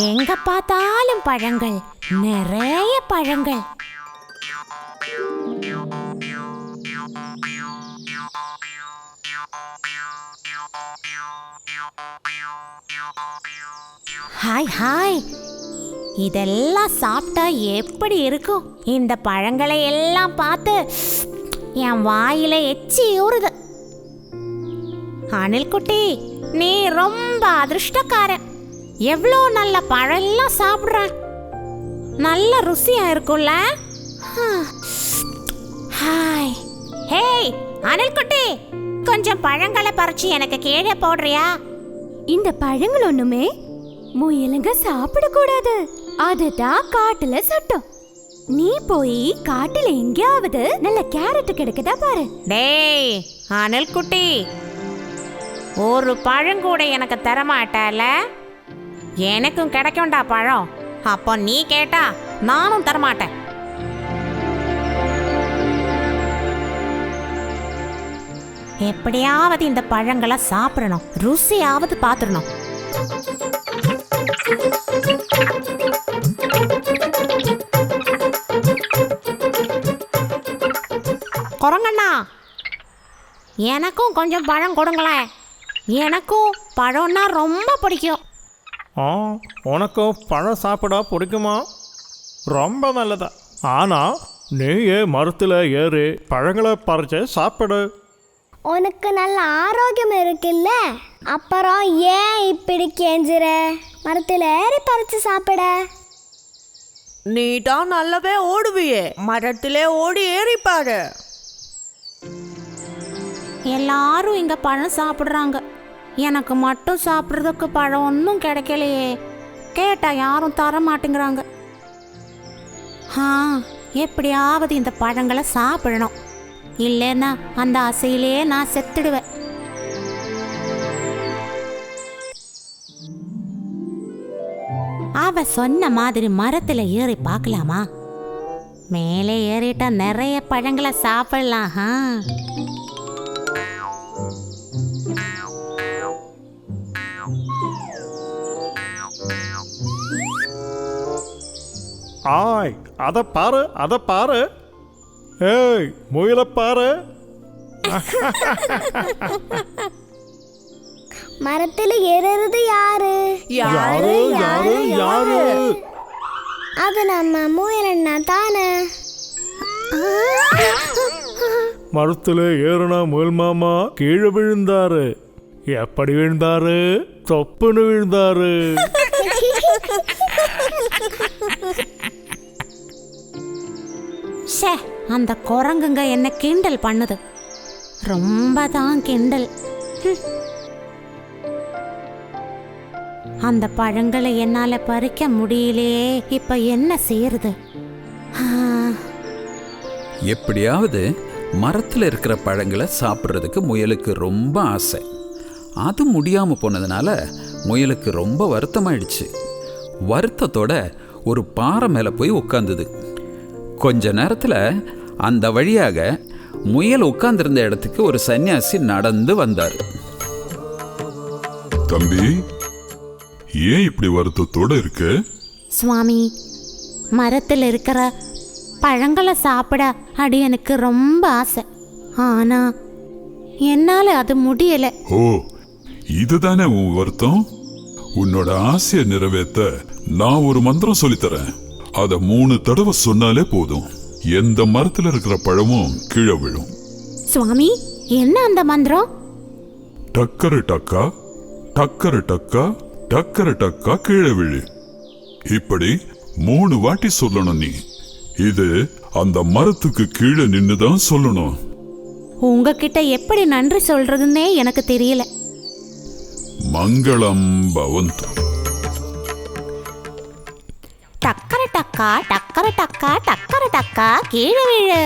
எங்க பார்த்தாலும் பழங்கள், நிறைய பழங்கள். ஹாய் ஹாய், இதெல்லாம் சாப்பிட்டா எப்படி இருக்கும்? இந்த பழங்களை எல்லாம் பார்த்து என் வாயில எச்சி ஊறுது. அணில் குட்டி, நீ ரொம்ப அதிர்ஷ்டக்காரன். எவ்வளோ நல்ல பழம்லாம் சாப்பிட்ற. நல்ல ருசியா இருக்கும்ல. ஹாய். ஹேய் அணில் குட்டி, கொஞ்சம் பழங்களை பறிச்சு எனக்கு கீழே போடுறியா? இந்த பழங்கள் ஒண்ணுமே முயலுங்க சாப்பிடக்கூடாது. அதுதான் காட்டுல சட்டம். நீ போய் காட்டுல எங்கேயாவது நல்ல கேரட் கிடைக்குதா பாரு. டேய் அணில் குட்டி, ஒரு பழம் கூட எனக்கு தரமாட்டால? எனக்கும் கிடைக்கும்டா பழம். அப்போ நீ கேட்டா நானும் தரமாட்டேன். எப்படியாவது இந்த பழங்களை சாப்பிடணும், ருசியாவது பார்த்துடணும். குரங்கண்ணா, எனக்கும் கொஞ்சம் பழம் கொடுங்களேன். எனக்கும் பழம்னா ரொம்ப பிடிக்கும். உனக்கும் பழம் சாப்பிட பிடிக்குமா? ரொம்ப நல்லதா. ஆனால் நீயே மரத்தில் ஏறி பழங்களை பறிச்சு சாப்பிடு. உனக்கு நல்ல ஆரோக்கியம் இருக்குல்ல, அப்புறம் ஏன் இப்படி கெஞ்சுற? மரத்தில் ஏறி பறிச்சு சாப்பிட. நீ தான் நல்லாவே ஓடுவியே, மரத்திலே ஓடி ஏறிப்பாரு. எல்லாரும் இங்க பழம் சாப்பிட்றாங்க, எனக்கு மட்டும் சாப்பிட்றதுக்கு பழம் ஒன்றும் கிடைக்கலையே. கேட்டா யாரும் தர மாட்டேங்கிறாங்க. எப்படியாவது இந்த பழங்களை சாப்பிடணும், இல்லைன்னா அந்த ஆசையிலே நான் செத்துடுவேன். அவ சொன்ன மாதிரி மரத்துல ஏறி பார்க்கலாமா? மேலே ஏறிட்டா நிறைய பழங்களை சாப்பிடலாம். ஆய், அதை பாரு, அதை பாரு. ஏய் முயலை பாரு. மரத்தில் ஏறுறது யாரு? யாரு யாரு யாரு? அது நம்ம முயலண்ணா தானே. மரத்தில் ஏறுனா முயல் மாமா கீழே விழுந்தாரு. எப்படி விழுந்தாரு? தொப்புன்னு விழுந்தாரு. அந்த குரங்குங்க என்ன கிண்டல் பண்ணுது, ரொம்ப தான் கிண்டல். அந்த பழங்களை என்னால பறிக்க முடியலையே, இப்ப என்ன செய்யறது? எப்படியாவது மரத்தில் இருக்கிற பழங்களை சாப்பிட்றதுக்கு முயலுக்கு ரொம்ப ஆசை. அது முடியாமல் போனதுனால முயலுக்கு ரொம்ப வருத்தமாயிடுச்சு. வருத்தத்தோட ஒரு பாறை மேலே போய் உட்காந்துது. கொஞ்ச நேரத்தில் அந்த வழியாக முயல் உட்கார்ந்திருந்த இடத்துக்கு ஒரு சன்னியாசி நடந்து வந்தார். தம்பி, ஏன் இப்படி வருத்தத்தோட இருக்கு? சுவாமி, மரத்தில் இருக்கிற பழங்களை சாப்பிட அடி எனக்கு ரொம்ப ஆசை. ஆனா என்னால அது முடியல. ஓ, இதுதானே உன் வருத்தம்? உன்னோட ஆசையை நிறைவேற்ற நான் ஒரு மந்திரம் சொல்லித்தரேன். அத 3 தடவை சொன்னாலே போதும். எந்த மரத்துல இருக்கிற பழமும் கீழே விழும். சுவாமி, என்ன அந்த மந்திரம்? டக்கரு டக்கா, டக்கரு டக்கா, டக்கரு டக்கா கீழே விழு. இப்படி 3 வாட்டி சொல்லணும். நீ இது அந்த மரத்துக்கு கீழே நின்னுதான் சொல்லணும். உங்ககிட்ட எப்படி நன்றி சொல்றதுன்னே எனக்கு தெரியல. மங்களம் பவந்து. டக்கர டக்கா, டக்கர டக்கா, டக்கர டக்கா கீழே விழு.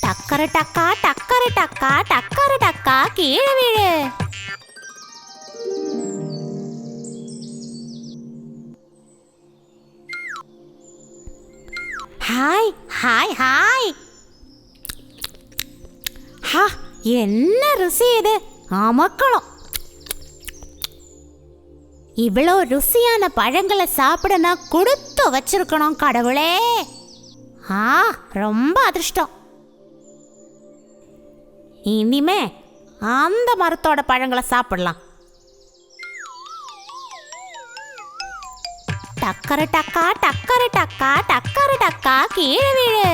டக்கர டக்கா, டக்கர டக்கா, டக்கர டக்கா கீழே விழு. Hi hi hi. ஹா, என்ன ருசி இது! அமக்களம்! இவ்வளோ ருசியான பழங்களை சாப்பிட நான் கொடுத்து வச்சிருக்கணும் கடவுளே. ரொம்ப அதிர்ஷ்டம். இனிமே அந்த மரத்தோட பழங்களை சாப்பிடலாம். டக்கரு டக்கா டக்கரு டக்கா டக்கரு டக்கா கீழே வீழு.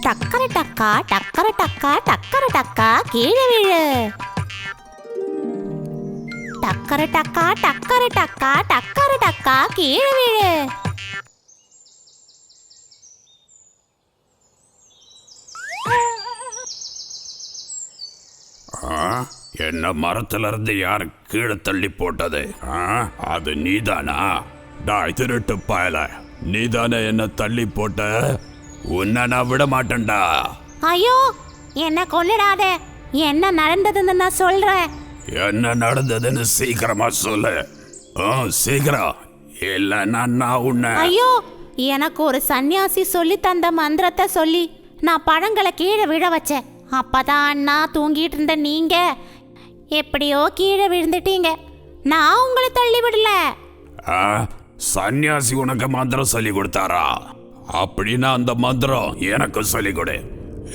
டக்கரு டக்கா டக்கரு டக்கா டக்கரு டக்கா கீழே வீழு. டக்கரு டக்கா டக்கரு டக்கா டக்கரு டக்கா கீழே வீழு. என்ன மரத்துல இருந்து யாரு கீழே தள்ளி போட்டது? அது நீதானா? டாய் திருட்டு பயல, நீதானே என்ன தள்ளி போட்ட? உன்னை நான் விட மாட்டேன்டா. ஐயோ, என்ன கொல்லிடாத. என்ன நடந்ததுன்னு நான் சொல்றேன். என்ன நடந்ததுன்னு சீக்கிரமா சொல்லு. சீக்கிரம், இல்லைன்னா நான் உன்னை. ஐயோ, எனக்கு ஒரு சன்னியாசி சொல்லி தந்த மந்திரத்தை சொல்லி நான் பழங்களை கீழே விழ வச்சேன். அப்பதான் அண்ணா தூங்கிட்டு இருந்த நீங்க எப்படியோ கீழே விழுந்துட்டீங்க. நான் உங்களை தள்ளி விடல. சன்னியாசி உனக்கு மந்திரம் சொல்லி கொடுத்தாரா? அப்படின்னா அந்த மந்திரம் எனக்கு சொல்லி கொடு,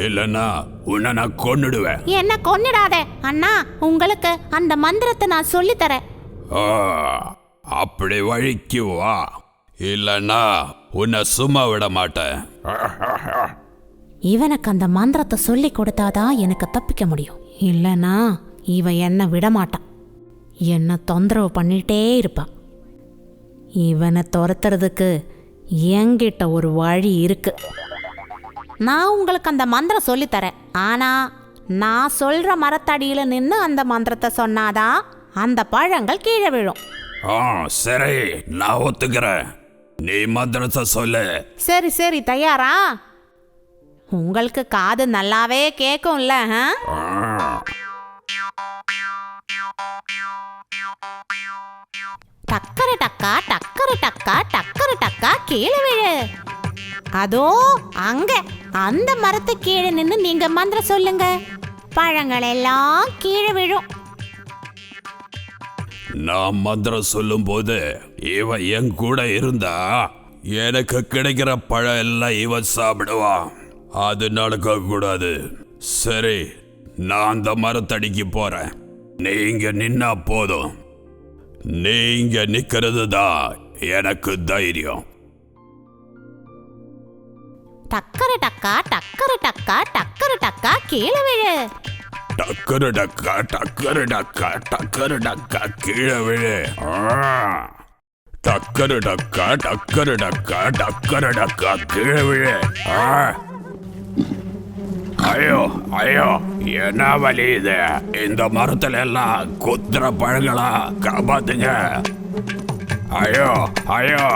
இல்லைன்னா உன்னை நான் கொன்னுடுவேன். என்ன கொன்னுடாத அண்ணா, உங்களுக்கு அந்த மந்திரத்தை நான் சொல்லி தரேன். அப்படி வழிக்கு வா, இல்லைன்னா உன்னை சும்மா விட மாட்டேன். இவனுக்கு அந்த மந்திரத்தை சொல்லி கொடுத்தாதான் எனக்கு தப்பிக்க முடியும். இல்லைன்னா இவன் என்னை விடமாட்டான். என்னை தொந்தரவு பண்ணிட்டே இருப்பான். இவனை துரத்துறதுக்கு என்கிட்ட ஒரு வழி இருக்கு. நான் உங்களுக்கு அந்த மந்திரம் சொல்லித்தரேன். ஆனால் நான் சொல்கிற மரத்தடியில் நின்று அந்த மந்திரத்தை சொன்னாதான் அந்த பழங்கள் கீழே விழும். சரி, நான் ஒத்துக்கிறேன். நீ மந்திரத்தை சொல்லு. சரி சரி, தயாரா? உங்களுக்கு காது நல்லாவே கேட்கும்ல? டக்கரு டக்கா டக்கரு டக்கா டக்கரு டக்கா கீழே விழு. அதோ அங்க அந்த மரத்து கீழே நின்று நீங்க மந்திரம் சொல்லுங்க. பழங்கள் எல்லாம் கீழே விழும். நான் மந்திரம் சொல்லும் போது இவன் என் கூட இருந்தா எனக்கு கிடைக்கிற பழம் எல்லாம் இவன் சாப்பிடுவான். அது நடக்க கூடாது. சரி, நான் அந்த மரத்தடிக்கு போறேன். நீங்க நின்னா போதும். நீங்க நிக்கிறது தான் எனக்கு தைரியம். டக்கரு டக்கா டக்கரு டக்கா டக்கரு டக்கா கீழே விழு. டக்கரு டக்கா டக்கரு டக்கா டக்கரு டக்கா கீழே விழு. டக்கரு டக்கா டக்கரு டக்கா டக்கரு டக்கா கீழே விழு. ஐயோ ஐயோ, என்ன வலி இது? இந்த மரத்துல எல்லாம் குத்துற பழங்களா, காப்பாத்துங்க. ஐயோ ஐயோ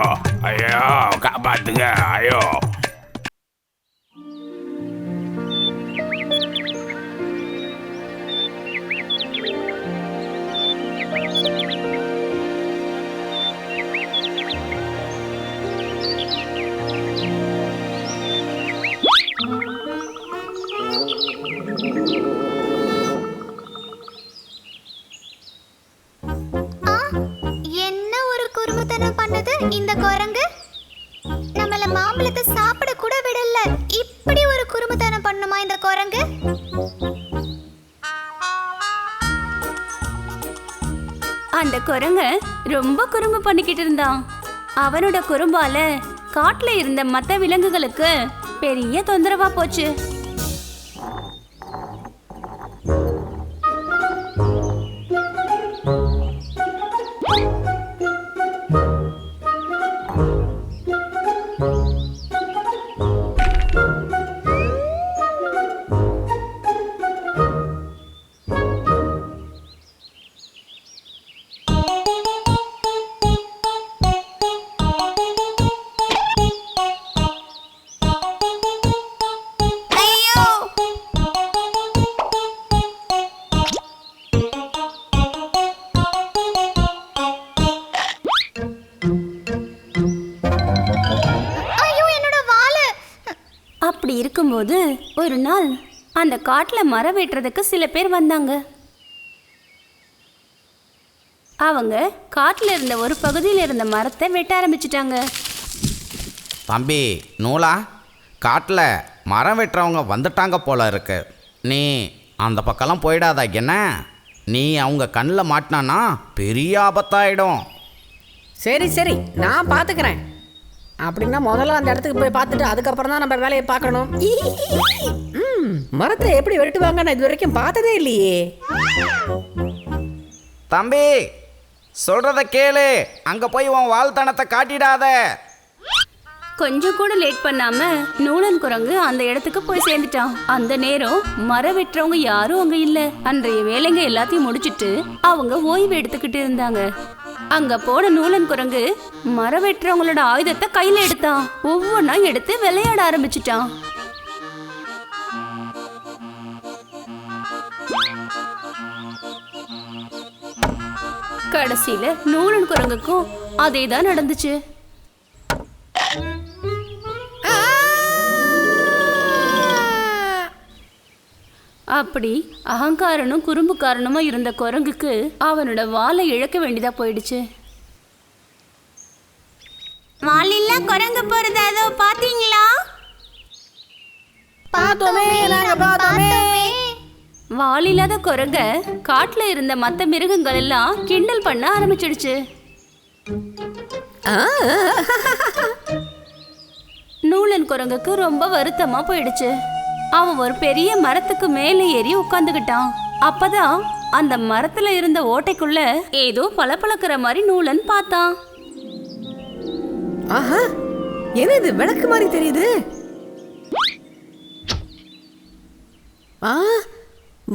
ஐயோ, காப்பாத்துங்க. ஐயோ, இந்த குரங்கு நம்மள மாம்பழத்தை சாப்பிட கூட விடல. இப்படி ஒரு குறும்புத்தனம் பண்ணுமா இந்த குரங்கு? அந்த குரங்க ரொம்ப குறும்பு பண்ணிக்கிட்டு இருந்தான். அவனோட குறும்பால காட்டுல இருந்த மற்ற விலங்குகளுக்கு பெரிய தொந்தரவா போச்சு. அப்படி இருக்கும்போது ஒரு நாள் அந்த காட்டுல மரம் வெட்டுறதுக்கு சில பேர் வந்தாங்க. அவங்க காட்டுல இருந்த ஒரு பகுதியில் இருந்த மரத்தை வெட்ட ஆரம்பிச்சிட்டாங்க. தம்பி நூலா, காட்டில் மரம் வெட்டுறவங்க வந்துட்டாங்க போல இருக்கு. நீ அந்த பக்கம்லாம் போயிடாத என்ன? நீ அவங்க கண்ணில் மாட்டினானா பெரிய ஆபத்தாயிடும். சரி சரி, நான் பார்த்துக்கிறேன். அப்படின்னா முதல்ல அந்த இடத்துக்கு போய் பார்த்துட்டு அதுக்கப்புறம் தான் நம்ம வேலையை பார்க்கணும். மரத்தை எப்படி வெட்டுவாங்க நான் இது வரைக்கும் பார்த்ததே இல்லையே. தம்பி சொல்றத கேளு, அங்க போய் உன் வாழ்த்தனத்தை காட்டிடாத. கொஞ்சம் கூட லேட் பண்ணாம நூலன் குரங்கு அந்த இடத்துக்கு போய் சேர்ந்துட்டான். அந்த நேரம் மரம் வெட்டுறவங்க யாரும் அங்க இல்ல. அன்றைய வேலைங்க எல்லாத்தையும் முடிச்சிட்டு அவங்க ஓய்வு எடுத்துக்கிட்டு இருந்தாங்க. அங்க போன நூலன் குரங்கு மரம் வெட்டுறவங்களோட ஆயுதத்தை கையில எடுத்தான். ஒவ்வொன்னா எடுத்து விளையாட ஆரம்பிச்சிட்டான். கடைசியில நூலன் குரங்குக்கும் அதேதான் நடந்துச்சு. அப்படி அகங்காரனும் குறும்புக்காரனுமா இருந்த குரங்குக்கு அவனோட வாளை இழக்க வேண்டியதா போயிடுச்சு. வாலில்ல குரங்கு போறது அதோ பாத்தீங்களா? வாலில்லாத குரங்க காட்டுல இருந்த மத்த மிருகங்கள் எல்லாம் கிண்டல் பண்ண ஆரம்பிச்சிடுச்சு. நூலன் குரங்குக்கு ரொம்ப வருத்தமா போயிடுச்சு. அவன் ஒரு பெரிய மரத்துக்கு மேலே ஏறி உட்காந்துக்கிட்டான். அப்பதான் அந்த மரத்துல இருந்த ஓட்டைக்குள்ள ஏதோ பளபளக்கிற மாதிரி நூலன் பார்த்தான். ஆஹா, என்னது விளக்கு மாதிரி தெரியுது?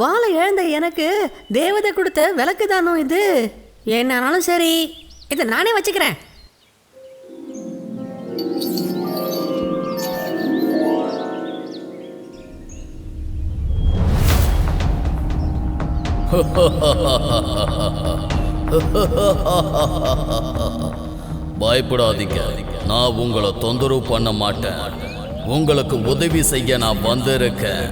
வாழை இழந்த எனக்கு தேவதை கொடுத்த விளக்கு தானோ இது? என்னாலும் சரி, இதை நானே வச்சுக்கிறேன். பயப்படாதீங்க, நான் உங்களை தொந்தரவு பண்ண மாட்டேன். உங்களுக்கு உதவி செய்ய நான் வந்திருக்கேன்.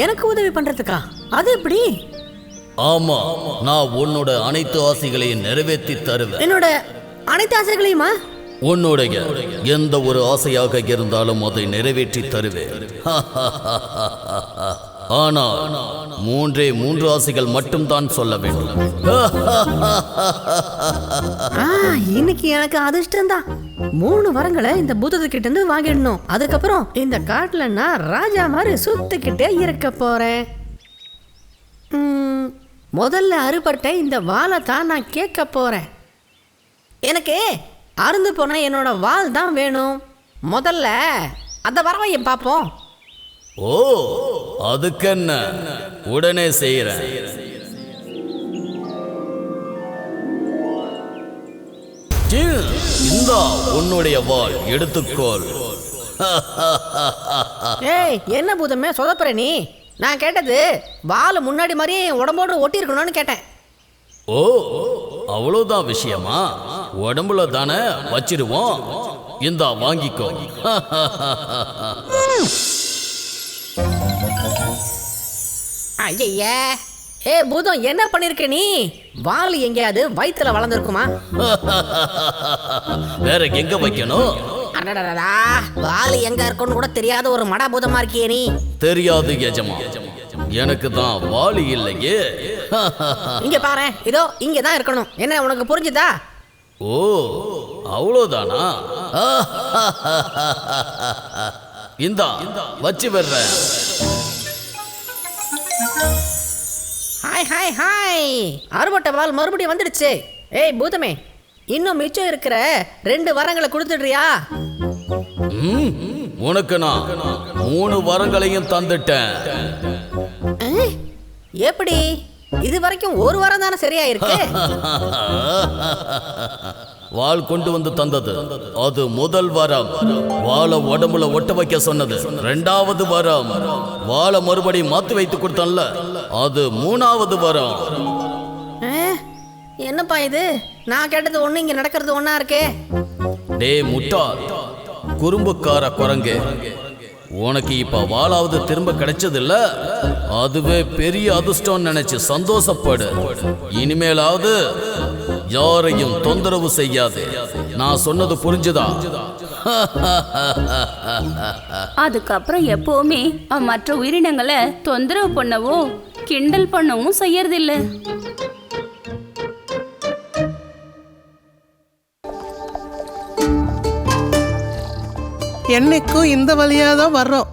எனக்கு உதவி பண்றதுக்கா? அது எப்படி? ஆமா, நான் உன்னோட அனைத்து ஆசைகளையும் நிறைவேற்றி தருவேன். என்னோட அனைத்து ஆசைகளையுமா? உன்னுடைய எந்த ஒரு ஆசையாக இருந்தாலும் அதை நிறைவேற்றி தருவேன். ஆனால் 3 ஆசைகள் மட்டும்தான் சொல்ல வேண்டும். இன்னைக்கு எனக்கு அதிர்ஷ்டம் தான். 3 வரங்களை இந்த பூதத்துக்கிட்ட இருந்து வாங்கிடணும். அதுக்கப்புறம் இந்த காட்டுல நான் ராஜா மாதிரி சுத்திக்கிட்டே இருக்க போறேன். முதல்ல அறுபட்ட இந்த வாளை தான் நான் கேட்க போறேன். எனக்கு அருந்து போன என்னோட வாள் தான் வேணும். முதல்ல அந்த வரவையும் பார்ப்போம். ஓ, அதுக்கு என்ன, உடனே செய்யறேன். இந்தா உன்னுடைய வாள், எடுத்துக்கோள். ஏய், என்ன பூதமே சொதப்புற நீ? நான் கேட்டது வாள் முன்னாடி மாதிரியே உடம்போடு ஒட்டி இருக்கணும்னு கேட்டேன். ஓ, அவ்வளவுதான் விஷயமா? உடம்புல தானே வச்சிருவோம். இந்தா வாங்கிக்கோ. ஐயா, ஏ பூதம், என்ன பண்ணிருக்க நீ? வாள் எங்கேயாவது வயிற்றுல வளர்ந்துருக்குமா? வேற எங்க வைக்கணும்? வாள் எங்க இருக்குன்னு கூட தெரியாத ஒரு மடா பூதமா இருக்கியே நீ. தெரியாது எஜமா, எனக்கு தான் வாளி இல்லையே. இங்க பாரு, இதோ இங்க தான் இருக்கணும். என்ன உனக்கு புரிஞ்சுதா? ஓ, அவ்வளவுதானா? இந்தா வச்சு வர்றேன். ஹாய் ஹாய் ஹாய், அறுபட்ட வாள் மறுபடியும் வந்துடுச்சு. ஏய் பூதமே, இன்னும் மிச்சம் இருக்கிற 2 வரங்களை கொடுத்துடுறியா? உனக்கு நான் 3 வரங்களையும் தந்துட்டேன். எப்படி? இது வரைக்கும் 1 வாரம் தானே சரியா இருக்கு. வாள் கொண்டு வந்து தந்தது அது முதல் வரம். வாளை உடம்புல ஒட்ட வைக்க சொன்னது 2வது வரம். வாளை மறுபடியும் மாத்தி வைத்து கொடுத்தல, அது 3வது வரம். என்னப்பா இது? நான் கேட்டது ஒண்ணு, இங்க நடக்கிறது ஒண்ணா இருக்கே. டே முட்டாள், குறும்புக்கார குரங்கு, உனக்கு இப்ப வாளாவது திரும்ப கிடைச்சதில்ல, அதுவே பெரிய அதிர்ஷ்டம் நினைச்சு சந்தோஷப்படு. இனிமேலாவது யாரையும் தொந்தரவு செய்யாது. நான் சொன்னது புரிஞ்சுதா? அதுக்கப்புறம் எப்பவுமே மற்ற உயிரினங்களை தொந்தரவு பண்ணவும் கிண்டல் பண்ணவும் செய்யறதில்ல. என்னைக்கும் இந்த வழியாக தான் வர்றோம்.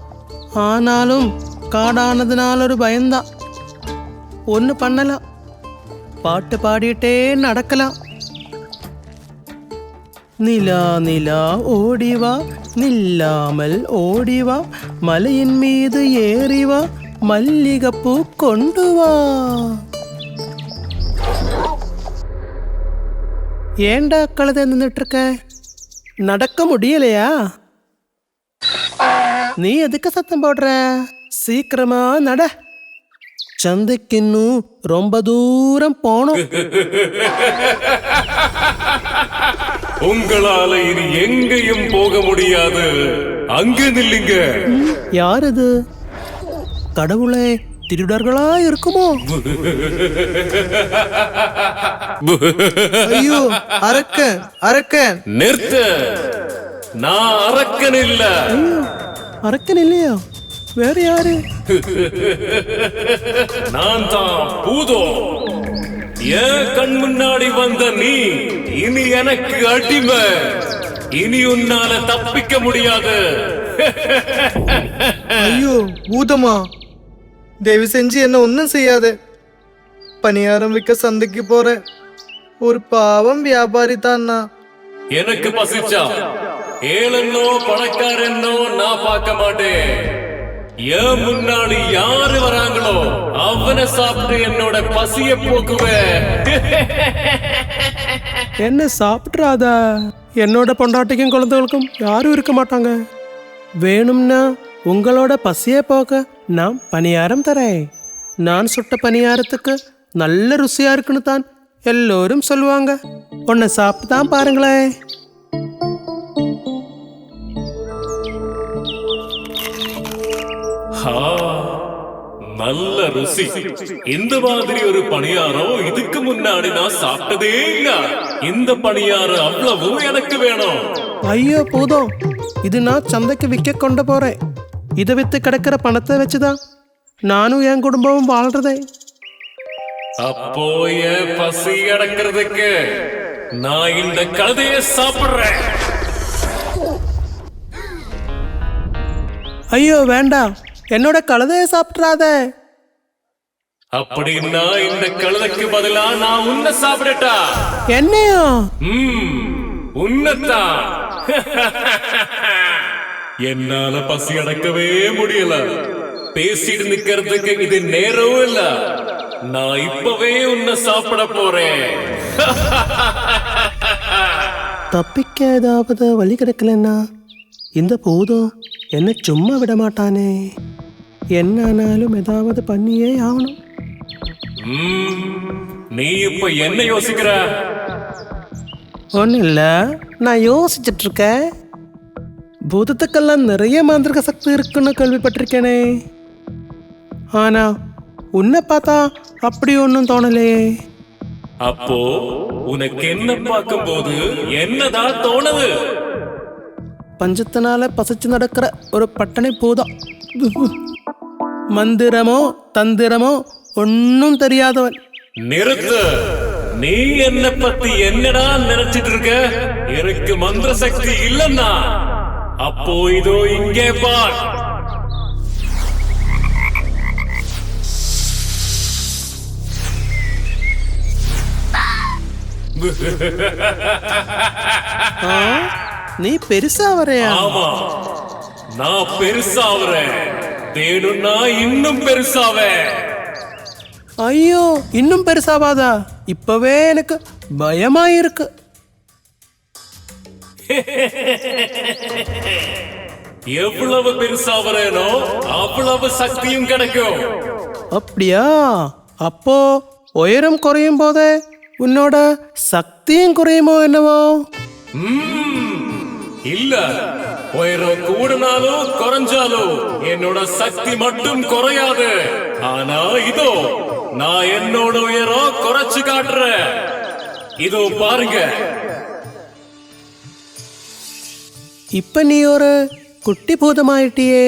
ஆனாலும் காடானதுனால ஒரு பயம்தான். ஒன்று பண்ணலாம், பாட்டு பாடிட்டே நடக்கலாம். நிலா நிலா ஓடிவா, நில்லாமல் ஓடிவா, மலையின் மீது ஏறிவா, மல்லிகைப்பூ கொண்டு வா. ஏண்டா கழுத நின்றுட்டு இருக்க? நடக்க முடியலையா? நீ எதுக்கு சத்தம் போடுற? சீக்கிரமா நட, சந்தைக்கு இன்னும் ரொம்ப தூரம் போனோம். உங்களால இனி எங்கேயும் போக முடியாது, அங்க நில்லுங்க. யார் இது? கடவுளே, திருடர்களா இருக்குமோ? ஐயோ, அரக்கன் அரக்கன்! நிறுத்த, நான் அரக்கன் இல்ல. ஐயோ, அரக்கன் இல்லையா? வேற யாரு? நான் தான் பூதம். என் கண் முன்னாடி வந்த நீ இனி எனக்கு அடிமை. இனி உன்னால தப்பிக்க முடியாது. ஐயோ, பூதமா, தயவு செஞ்சு என்ன ஒன்னும் செய்யாத. பணியாரம் விற்க சந்தைக்கு போற ஒரு பாவம் வியாபாரி தான் நான். எனக்கு பசிச்சா ஏழன்னோ பணக்காரன்னோ நான் பார்க்க மாட்டேன். என் முன்னாடி யாரு வராங்களோ அவனை சாப்பிட்டு என்னோட பசிய போக்குவேன். என்ன சாப்பிட்றாத? என்னோட பொண்டாட்டிக்கும் குழந்தைகளுக்கும் யாரும் இருக்க மாட்டாங்க. வேணும்னா உங்களோட பசியை போக்க நான் பணியாரம் தரேன். நான் சுட்ட பணியாரத்துக்கு நல்ல ருசியா இருக்குன்னு தான் எல்லோரும் சொல்லுவாங்க. உன்னை சாப்பிட்டு தான் பாருங்களேன். நல்ல ருசி. இந்த மாதிரி ஒரு பணியாரம் இதுக்கு முன்னாடி நான் சாப்பிட்டதே இல்ல. இந்த பணியாரம் அவ்வளவும் எனக்கு வேணும். ஐயோ போதும், இது நான் சந்தைக்கு விற்க கொண்டு போறேன். இதை வித்து கிடைக்கிற பணத்தை வச்சுதான் நானும் என் குடும்பமும் வாழ்றதே. அப்போ என் பசி அடக்கிறதுக்கு நான் இந்த கழுதையை சாப்பிடுறேன். ஐயோ வேண்டாம், என்னோட கழுதையை சாப்பிட்றாத. அப்படின்னா இந்த கழுதைக்கு பதிலா நான் உன்னை சாப்பிடட்டா? என்னையா? உன்னத்தான். என்னால பசி அடக்கவே முடியல. பேசிட்டு நிக்கிறதுக்கு இது நேரம் இல்ல. நான் இப்பவே உன்னை சாப்பிட போறேன். தப்பிக்க ஏதாவது வழி கிடைக்கலன்னா இந்த போதும் என்ன சும்மா விட மாட்டானே. என்னானாலும் ஏதாவது பண்ணியே ஆகணும். நீ இப்ப என்ன யோசிக்கிற? ஒன்றும் இல்லை, நான் யோசிச்சுட்டு இருக்கேன். பூதத்துக்கெல்லாம் நிறைய மாந்திரிக சக்தி இருக்குன்னு கேள்விப்பட்டிருக்கேனே. ஆனா உன்னை பார்த்தா அப்படி ஒன்றும் தோணலையே. அப்போ உனக்கு என்ன பார்க்கும்போது என்னதான் தோணுது? பஞ்சத்தினால பசிச்சு நடக்கிற ஒரு பட்டணை பூதம். மந்திரமோ தந்திரமோ ஒன்னும் தெரியாதவன். நிறுத்து. நீ என்ன பத்தி என்னடா நினைச்சிட்டு இருக்க? எனக்கு மந்திர சக்தி இல்லன்னா அப்போ இதோ இங்கே பார். நீ பெருசா வரையா? ஆமா, நான் பெருசாவறேன். வேணும்னா இன்னும் பெருசாவேன். ஐயோ, இன்னும் பெருசாவாதா? இப்பவே எனக்கு பயமா இருக்கு. எவ்வளவு பெருசாவறேனோ அவ்வளவு சக்தியும் கிடைக்கும். அப்படியா? அப்போ உயரம் குறையும் போதே உன்னோட சக்தியும் குறையுமோ என்னவோ? இல்ல, உயரம் கூடுனாலும் குறைஞ்சாலும் என்னோட சக்தி மட்டும் குறையாது. ஆனா இதோ நான் என்னோட உயரம் குறைச்சு காட்டுறேன். இதோ பாருங்க. இப்ப நீ ஒரு குட்டி பூதமாயிட்டியே.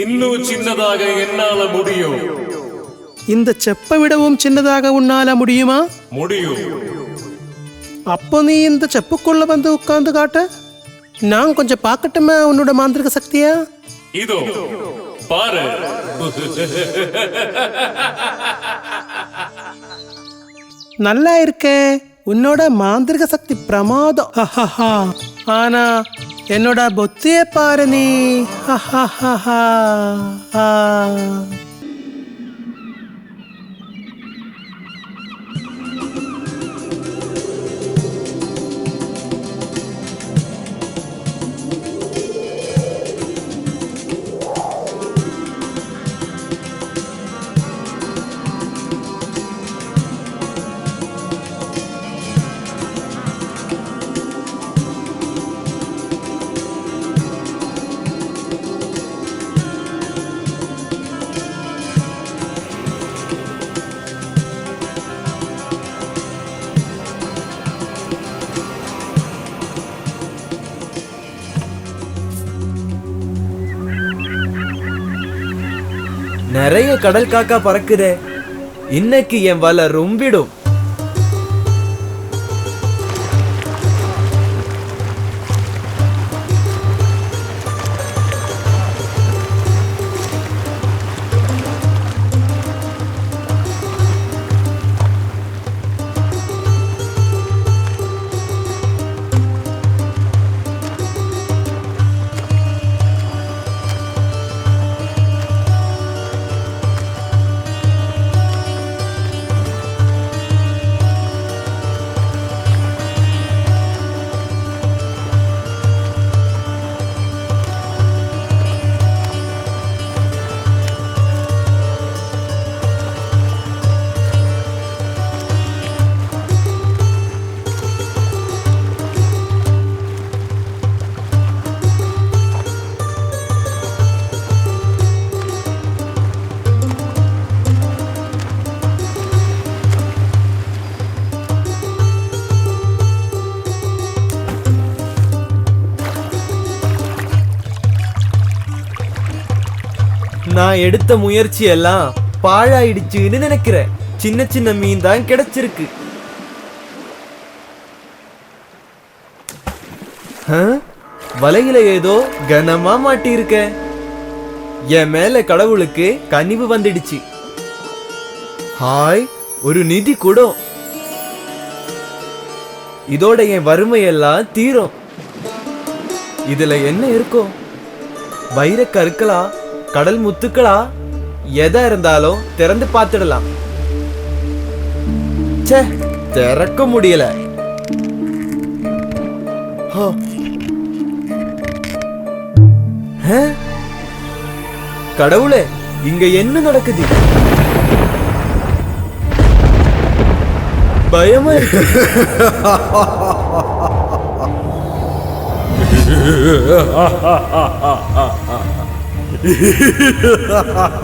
இன்னும் சின்னதாக என்னால முடியும். இந்த செப்பை விடவும் சின்னதாக உன்னால முடியுமா? முடியும். அப்போ நீ இந்த செப்புக்குள்ள வந்து உட்கார்ந்து காட்ட. நான் கொஞ்சம் பார்க்கட்டுமா உன்னோட மாந்திரிக சக்தியா? இதோ பாரு. நல்லா இருக்கே. உன்னோட மாந்திரிக சக்தி பிரமாதம். ஆனா என்னோட புத்தியை பாரு நீ. நிறைய கடல் காக்கா பறக்குதே. இன்னைக்கு என் வலை ரொம்பிடும். நான் எடுத்த முயற்சி எல்லாம் பாழாயிடுச்சுன்னு நினைக்கிறேன். சின்ன சின்ன மீன் தான் கிடைச்சிருக்கு. வலையில ஏதோ கனமா மாட்டி இருக்க. என் மேல கடவுளுக்கு கனிவு வந்துடுச்சு. ஹாய், ஒரு நிதி கூட. இதோட என் வறுமையெல்லாம் தீரும். இதுல என்ன இருக்கும்? வைர கற்களா, கடல் முத்துக்களா, எதா இருந்தாலும் திறந்து பார்த்துடலாம். ச்சே, திறக்க முடியல. கடவுளே, இங்க என்ன நடக்குது? பயமா இருக்கு.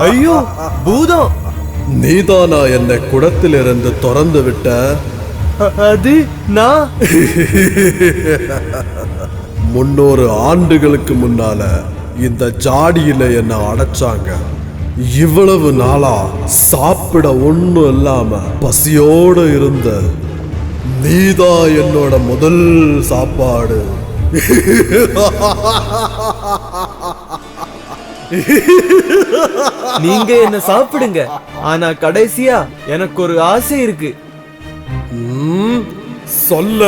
ஐயோ, பூதம்! நீதானா என்னை குடத்திலிருந்து திறந்து விட்ட? அது நான். 300 ஆண்டுகளுக்கு முன்னால இந்த ஜாடியில என்ன அடைச்சாங்க. இவ்வளவு நாளா சாப்பிட ஒண்ணும் இல்லாம பசியோட இருந்த நீதான் என்னோட முதல் சாப்பாடு. நீங்க என்ன சாப்பிடுங்க. ஆனா கடைசியா எனக்கு ஒரு ஆசை இருக்கு. சொல்ல.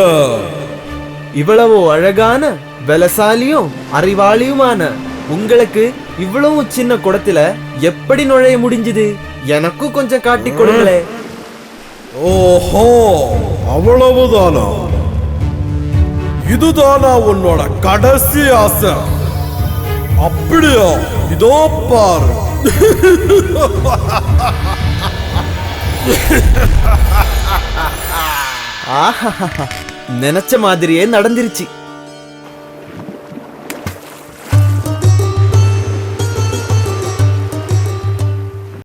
இவ்வளவு அழகான, பலசாலியும் அறிவாளியுமான உங்களுக்கு இவ்வளவு சின்ன குடத்துல எப்படி நுழைய முடிஞ்சது? எனக்கும் கொஞ்சம் காட்டி கொடுங்களே. ஓஹோ, அவ்வளவுதானா? இதுதானா உன்னோட கடைசி ஆசை? அப்படியா? இதோ பாரு. நினைச்ச மாதிரியே நடந்துருச்சு.